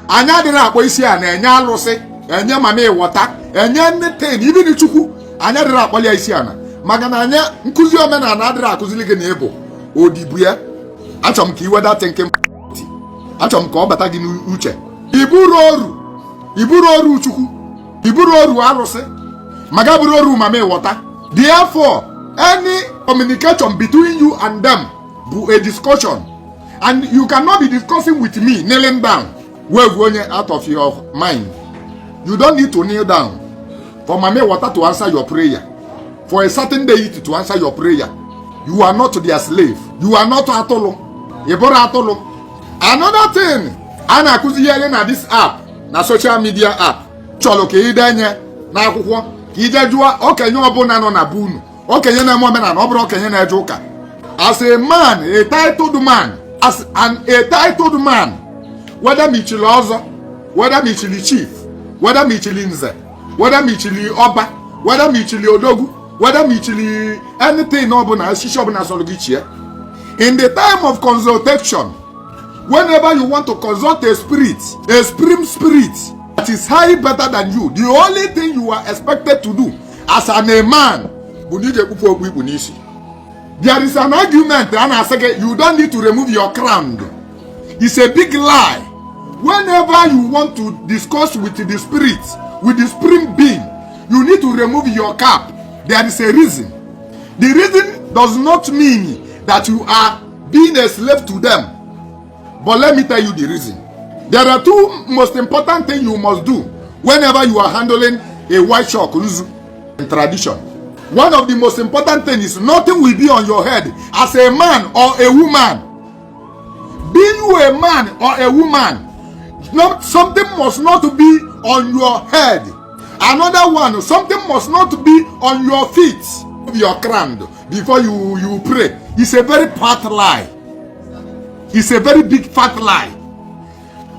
anya dịrị akpọ isi a na-enye alụsị enye mama ịwọta enye nneten ibiri chukwu anya dịrị akpọli ya isi ana maka na anya nkụzi omenala adịrị akụzili gị na ịbụ odibu ya. Achọrọ m ka iweda tinkin achọrọ m ka ọ bata gị n'uche. iburu oru chukwu iburu oru alụsị maga buru oru mama ịwọta. Therefore any communication between you and them bụ a discussion, and you cannot be discussing with me kneeling down. Wave onye out of your mind. You don't need to kneel down for mama water to answer your prayer, for a certain deity to answer your prayer. You are not their slave. You are not atolo. Yebora atolo. Another thing, ana akuzi here na this app, na social media app. Cholo ke idenye na akwụkwọ ka ije jụọ okenye ọbụla nọ na bunu. Okenye na eme na ọ bụrụ okenye na eje ụka. As a man, a titled man, a titled man, whether michili ọzọ, whether michili chief, whether michili nze, whether michili ọba, whether michili odogwu, whether michili anything ọbụla shishi ọbụla sọrọ gị chie. In the time of consultation, whenever you want to consult a supreme spirit that is high better than you, the only thing you are expected to do as a man, there is an argument and I say you don't need to remove your crown. It's a big lie. Whenever you want to discuss with the spirit, with the supreme being, you need to remove your cap. There is a reason. The reason does not mean that you are being a slave to them. But let me tell you the reason. There are two most important things you must do whenever you are handling a white shock in tradition. One of the most important things is nothing will be on your head as a man or a woman. Be you a man or a woman, something must not be on your head. Another one, something must not be on your feet. Your crown before you pray. It's a very fat lie. It's a very big fat lie.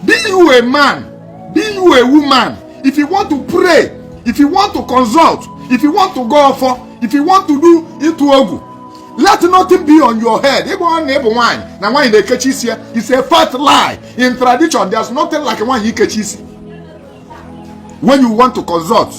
Be you a man, be you a woman. If you want to pray, if you want to consult, if you want to go for, if you want to do it, let nothing be on your head. It's a fat lie. In tradition, there's nothing like one. When you want to consult,